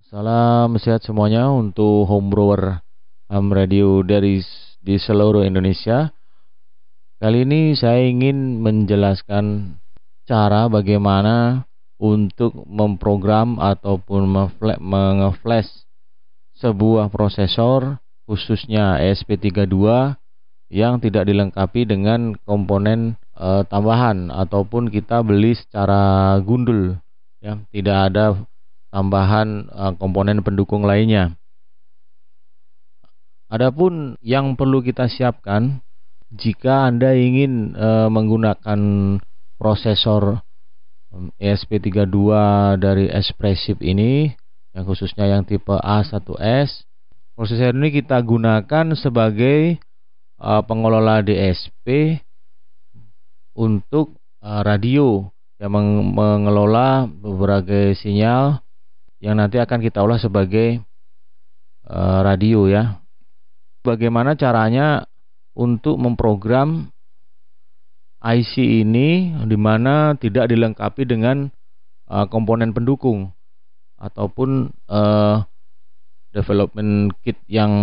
Salam sehat semuanya untuk homebrewer ham radio di seluruh Indonesia. Kali ini saya ingin menjelaskan cara bagaimana untuk memprogram ataupun mengeflash sebuah prosesor khususnya ESP32 yang tidak dilengkapi dengan komponen tambahan ataupun kita beli secara gundul, ya, tidak ada tambahan komponen pendukung lainnya. Adapun yang perlu kita siapkan jika Anda ingin menggunakan prosesor ESP32 dari Espressif ini, yang khususnya yang tipe A1S, prosesor ini kita gunakan sebagai pengelola DSP untuk radio yang mengelola beberapa sinyal yang nanti akan kita olah sebagai radio, ya. Bagaimana caranya untuk memprogram IC ini di mana tidak dilengkapi dengan komponen pendukung ataupun development kit yang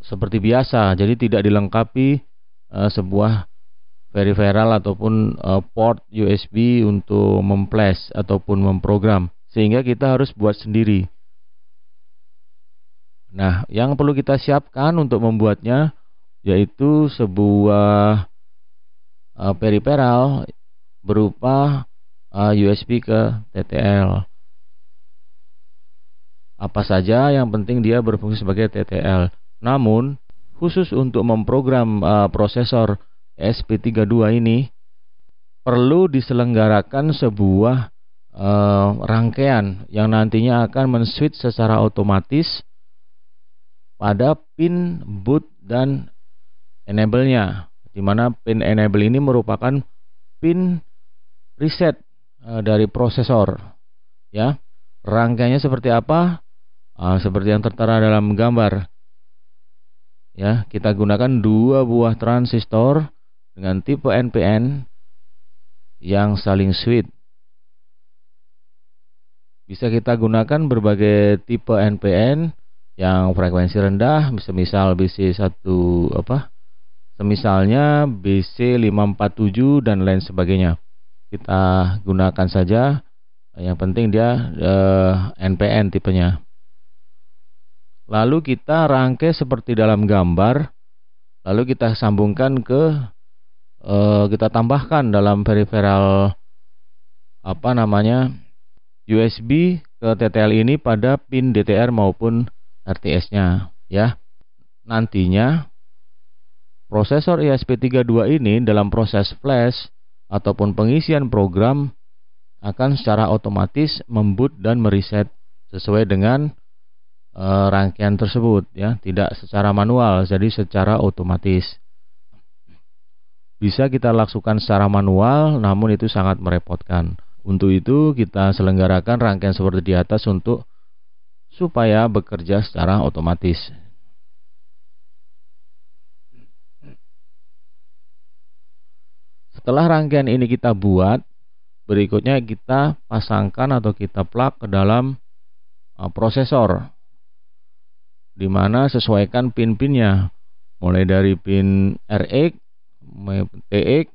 seperti biasa. Jadi tidak dilengkapi sebuah peripheral ataupun port USB untuk memflash ataupun memprogram, sehingga kita harus buat sendiri. Nah, yang perlu kita siapkan untuk membuatnya yaitu sebuah peripheral berupa USB ke TTL. Apa saja, yang penting dia berfungsi sebagai TTL. Namun, khusus untuk memprogram prosesor ESP32 ini perlu diselenggarakan sebuah rangkaian yang nantinya akan men-switch secara otomatis pada pin boot dan enable-nya, di mana pin enable ini merupakan pin reset dari prosesor, ya. Rangkaiannya seperti apa? Seperti yang tertera dalam gambar, ya. Kita gunakan dua buah transistor dengan tipe NPN yang saling switch. Bisa kita gunakan berbagai tipe NPN yang frekuensi rendah, semisal semisalnya BC547 dan lain sebagainya. Kita gunakan saja, yang penting dia NPN tipenya. Lalu kita rangkai seperti dalam gambar, lalu kita sambungkan kita tambahkan dalam peripheral USB ke TTL ini pada pin DTR maupun RTS-nya, ya. Nantinya prosesor ESP32 ini dalam proses flash ataupun pengisian program akan secara otomatis memboot dan mereset sesuai dengan rangkaian tersebut, ya, tidak secara manual, jadi secara otomatis. Bisa kita lakukan secara manual, namun itu sangat merepotkan. Untuk itu kita selenggarakan rangkaian seperti di atas supaya bekerja secara otomatis. Setelah rangkaian ini kita buat, berikutnya kita pasangkan atau kita plug ke dalam prosesor, di mana sesuaikan pin-pinnya, mulai dari pin RX, TX,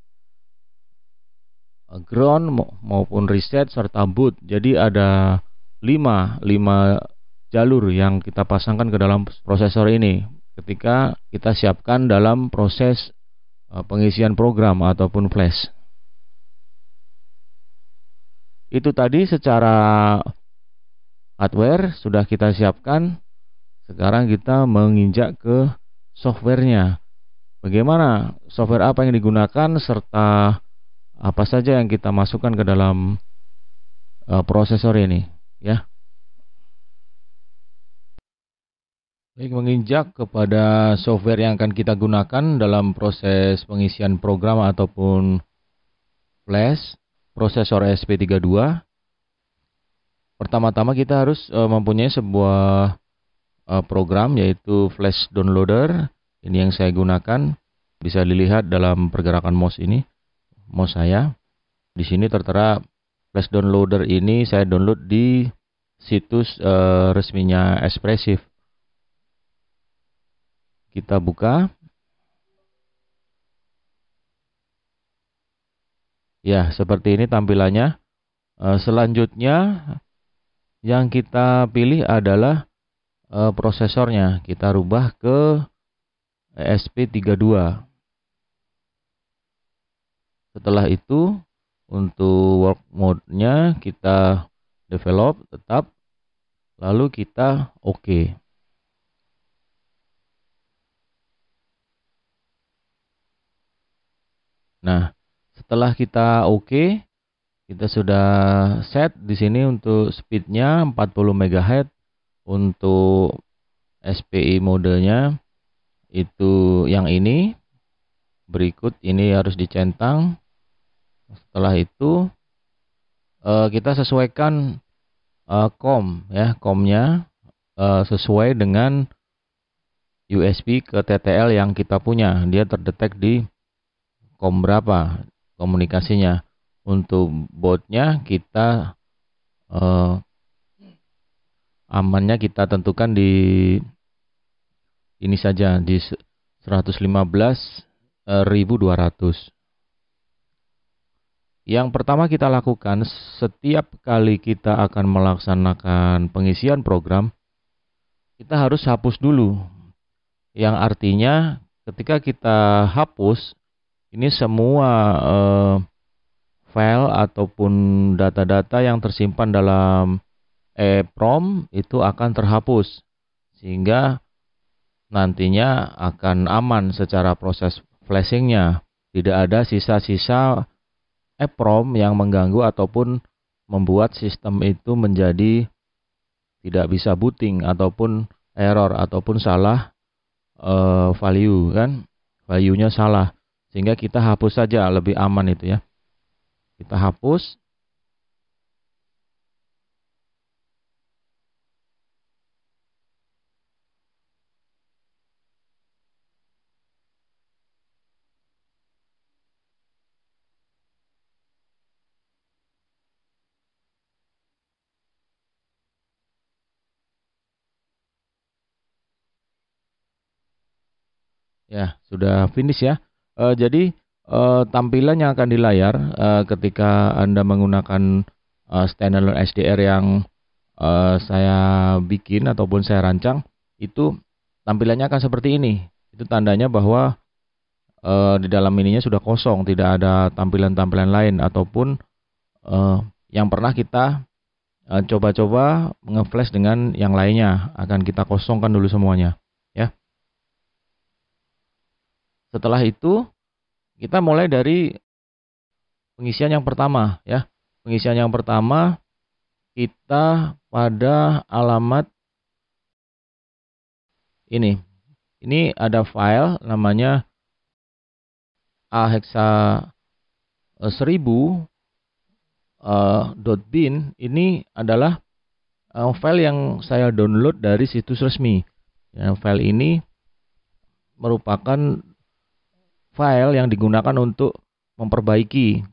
ground maupun reset serta boot. Jadi ada 5 jalur yang kita pasangkan ke dalam prosesor ini ketika kita siapkan dalam proses pengisian program ataupun flash. Itu tadi secara hardware sudah kita siapkan. Sekarang kita menginjak ke softwarenya. Bagaimana software apa yang digunakan serta apa saja yang kita masukkan ke dalam prosesor ini, ya. Baik, menginjak kepada software yang akan kita gunakan dalam proses pengisian program ataupun flash prosesor ESP32. Pertama-tama kita harus mempunyai sebuah program, yaitu flash downloader. Ini yang saya gunakan, bisa dilihat dalam pergerakan mouse saya. Di sini tertera flash downloader ini saya download di situs resminya Espressif. Kita buka. Ya, seperti ini tampilannya. Selanjutnya yang kita pilih adalah prosesornya. Kita rubah ke ESP32. Setelah itu untuk work mode-nya kita develop tetap, lalu kita OK. Nah, setelah kita OK, kita sudah set di sini untuk speednya 40 MHz, untuk SPI modenya itu yang ini. Berikut ini harus dicentang. Setelah itu kita sesuaikan COM ya, COM-nya sesuai dengan USB ke TTL yang kita punya. Dia terdetek di COM berapa komunikasinya. Untuk baudnya kita amannya kita tentukan di ini saja, di 115.200. Yang pertama kita lakukan, setiap kali kita akan melaksanakan pengisian program, kita harus hapus dulu. Yang artinya ketika kita hapus, ini semua file ataupun data-data yang tersimpan dalam EEPROM itu akan terhapus, sehingga nantinya akan aman secara proses flashingnya. Tidak ada sisa-sisa EEPROM yang mengganggu ataupun membuat sistem itu menjadi tidak bisa booting ataupun error ataupun salah value kan, value-nya salah, sehingga kita hapus saja, lebih aman itu ya. Kita hapus. Ya, sudah finish ya. Jadi tampilan yang akan di layar ketika Anda menggunakan standalone SDR yang saya bikin ataupun saya rancang, itu tampilannya akan seperti ini. Itu tandanya bahwa di dalam ininya sudah kosong, tidak ada tampilan-tampilan lain ataupun yang pernah kita coba-coba nge-flash dengan yang lainnya. Akan kita kosongkan dulu semuanya, ya. Setelah itu kita mulai dari pengisian yang pertama ya. Pengisian yang pertama kita pada alamat ini. Ini ada file namanya ahexa 1000.bin. Ini adalah file yang saya download dari situs resmi. Ya, file ini merupakan file yang digunakan untuk memperbaiki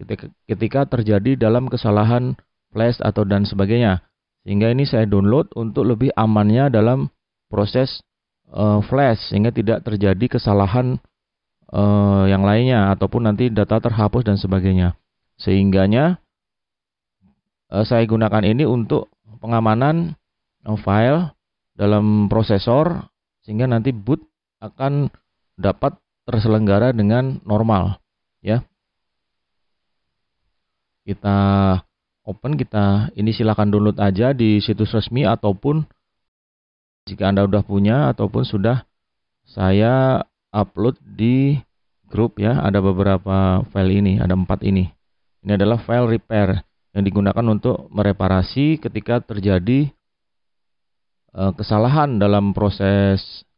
ketika terjadi dalam kesalahan flash atau dan sebagainya. Sehingga ini saya download untuk lebih amannya dalam proses flash, sehingga tidak terjadi kesalahan yang lainnya ataupun nanti data terhapus dan sebagainya. Sehingganya saya gunakan ini untuk pengamanan file dalam prosesor, sehingga nanti boot akan dapat terselenggara dengan normal ya. Kita open, ini silakan download aja di situs resmi ataupun jika Anda udah punya ataupun sudah saya upload di grup ya. Ada beberapa file ini, ada 4 ini. Ini adalah file repair yang digunakan untuk mereparasi ketika terjadi kesalahan dalam proses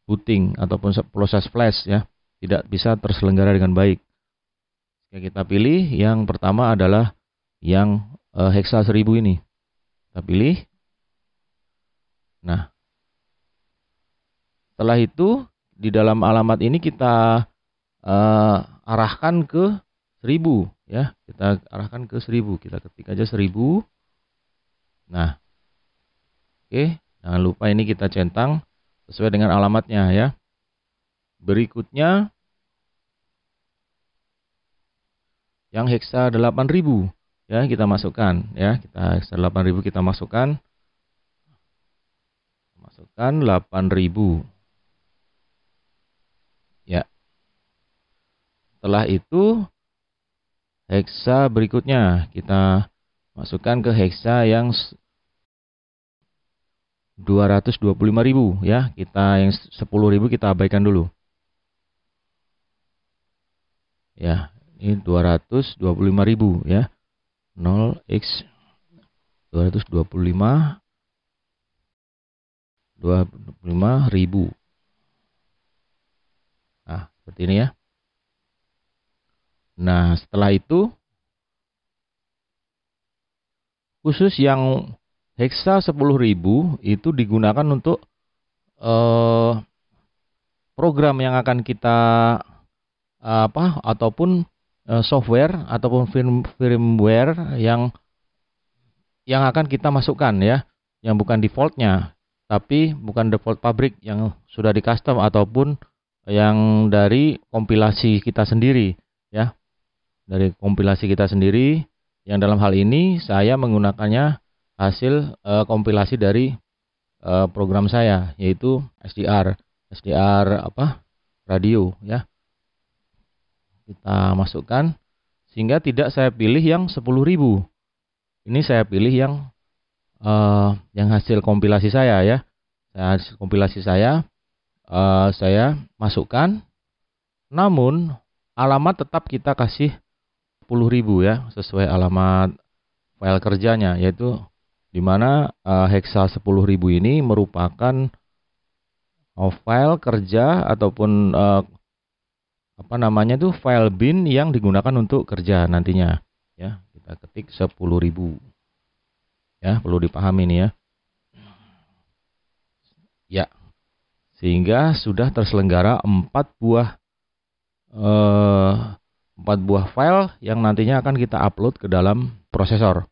booting ataupun proses flash ya, tidak bisa terselenggara dengan baik. Yang kita pilih yang pertama adalah yang hexa 1000 ini. Kita pilih. Nah, setelah itu di dalam alamat ini kita arahkan ke 1000 ya. Kita arahkan ke 1000. Kita ketik aja 1000. Nah, Oke, jangan lupa ini kita centang sesuai dengan alamatnya ya. Berikutnya yang hexa 8000 ya, kita masukkan ya. Kita hexa 8000 kita masukkan 8000 ya. Setelah itu hexa berikutnya kita masukkan ke hexa yang 225.000 ya. Kita yang 10.000 kita abaikan dulu. Ya, ini 225.000 ya. 0x 225.000. Nah, seperti ini ya. Nah, setelah itu khusus yang hexa 10.000 itu digunakan untuk program yang akan kita ataupun software ataupun firmware yang akan kita masukkan ya, yang bukan defaultnya, tapi bukan default pabrik yang sudah di custom ataupun yang dari kompilasi kita sendiri ya, dari kompilasi kita sendiri, yang dalam hal ini saya menggunakannya hasil kompilasi dari program saya, yaitu SDR radio ya. Kita masukkan sehingga tidak saya pilih yang 10.000. Ini saya pilih yang hasil kompilasi saya ya. Hasil kompilasi saya masukkan. Namun alamat tetap kita kasih 10.000 ya, sesuai alamat file kerjanya, yaitu di mana hexa 10.000 ini merupakan file kerja ataupun file bin yang digunakan untuk kerja nantinya ya. Kita ketik 10.000 ya, perlu dipahami ini ya. Ya, sehingga sudah terselenggara 4 buah file yang nantinya akan kita upload ke dalam prosesor.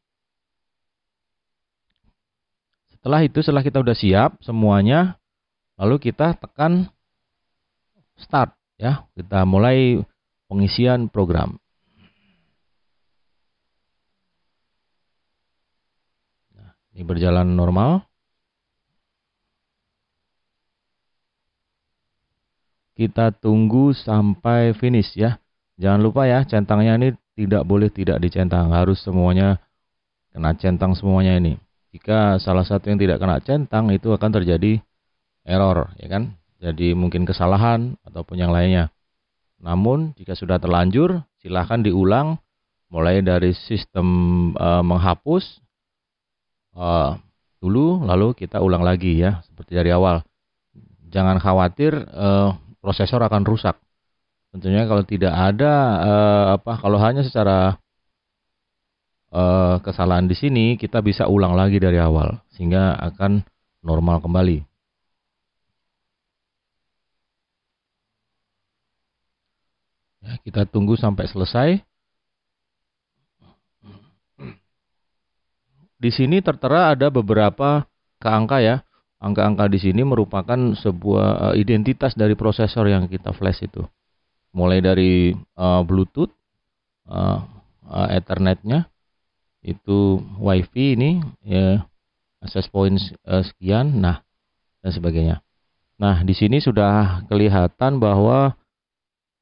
Setelah kita udah siap semuanya, lalu kita tekan start ya. Kita mulai pengisian program. Nah, ini berjalan normal. Kita tunggu sampai finish ya. Jangan lupa ya, centangnya ini tidak boleh tidak dicentang, harus semuanya kena centang semuanya ini. Jika salah satu yang tidak kena centang, itu akan terjadi error ya kan. Jadi mungkin kesalahan ataupun yang lainnya. Namun jika sudah terlanjur, silahkan diulang mulai dari sistem menghapus dulu, lalu kita ulang lagi ya, seperti dari awal. Jangan khawatir prosesor akan rusak. Tentunya kalau tidak ada kalau hanya secara kesalahan di sini, kita bisa ulang lagi dari awal sehingga akan normal kembali. Ya, kita tunggu sampai selesai. Di sini tertera ada beberapa angka ya. Angka-angka di sini merupakan sebuah identitas dari prosesor yang kita flash itu. Mulai dari Bluetooth, Ethernet-nya, itu WiFi ini, ya, access point sekian, nah dan sebagainya. Nah, di sini sudah kelihatan bahwa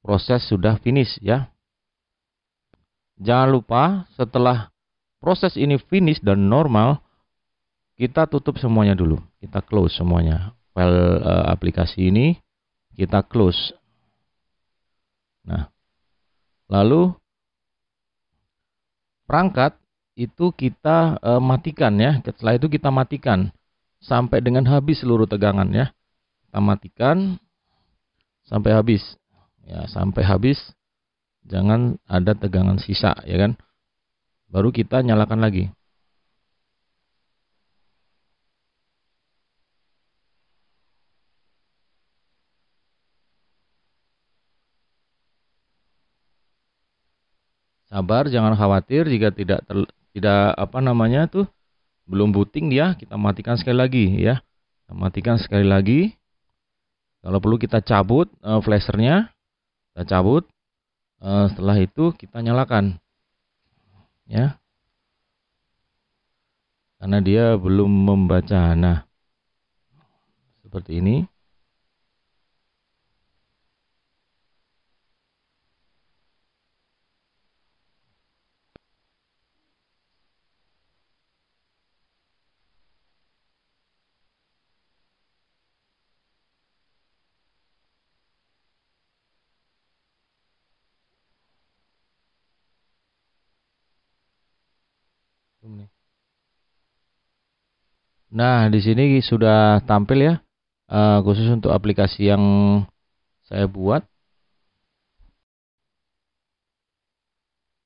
proses sudah finish ya. Jangan lupa setelah proses ini finish dan normal, kita tutup semuanya dulu. Kita close semuanya. File aplikasi ini kita close. Nah, lalu perangkat itu kita matikan ya. Setelah itu kita matikan sampai dengan habis seluruh tegangan ya. Kita matikan sampai habis. Ya, sampai habis. Jangan ada tegangan sisa ya kan. Baru kita nyalakan lagi. Sabar, jangan khawatir jika tidak belum booting dia, kita matikan sekali lagi ya. Kita matikan sekali lagi. Kalau perlu kita cabut flashernya, kita cabut. Setelah itu kita nyalakan ya, karena dia belum membaca. Nah, seperti ini. Nah, di sini sudah tampil ya, khusus untuk aplikasi yang saya buat.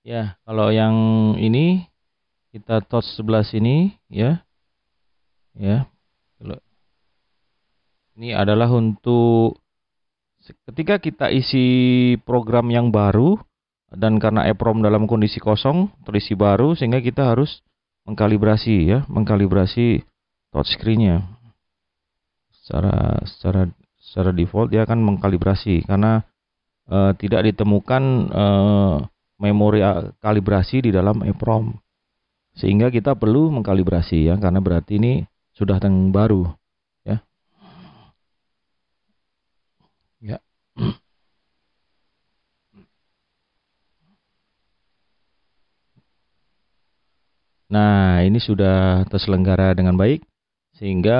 Ya, kalau yang ini kita touch sebelah sini ya. Ya. Ini adalah untuk ketika kita isi program yang baru dan karena EEPROM dalam kondisi kosong terisi baru, sehingga kita harus mengkalibrasi ya, mengkalibrasi touchscreen-nya. Secara default dia akan mengkalibrasi karena tidak ditemukan memori kalibrasi di dalam EEPROM, sehingga kita perlu mengkalibrasi ya, karena berarti ini sudah yang baru ya. Ya. Nah, ini sudah terselenggara dengan baik, sehingga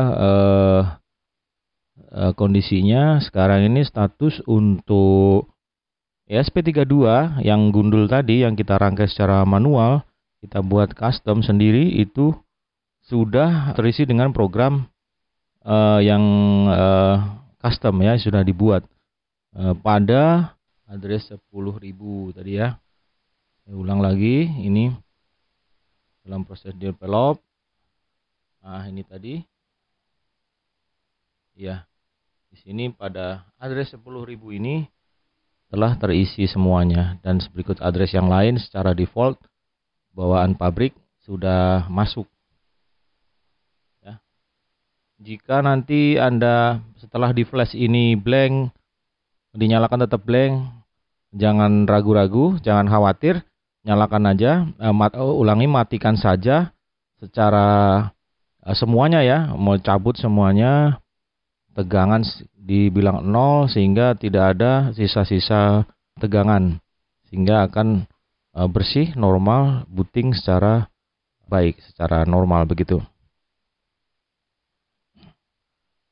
kondisinya sekarang ini status untuk ESP32 yang gundul tadi, yang kita rangkai secara manual, kita buat custom sendiri, itu sudah terisi dengan program yang custom ya, sudah dibuat pada address 10.000 tadi ya. Saya ulang lagi, ini dalam proses develop. Nah, ini tadi ya, di sini pada address 10.000 ini telah terisi semuanya, dan berikut address yang lain secara default bawaan pabrik sudah masuk ya. Jika nanti Anda setelah di flash ini blank, dinyalakan tetap blank, jangan ragu-ragu, jangan khawatir, nyalakan aja, ulangi, matikan saja secara semuanya ya, mau cabut semuanya, tegangan dibilang 0 sehingga tidak ada sisa-sisa tegangan, sehingga akan bersih, normal, booting secara baik, secara normal begitu.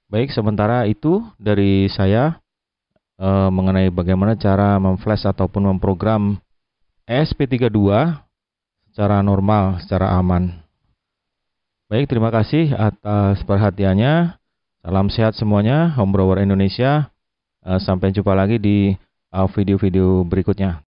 Baik, sementara itu dari saya mengenai bagaimana cara memflash ataupun memprogram ESP32 secara normal, secara aman. Baik, terima kasih atas perhatiannya. Salam sehat semuanya, Home Brower Indonesia. Sampai jumpa lagi di video-video berikutnya.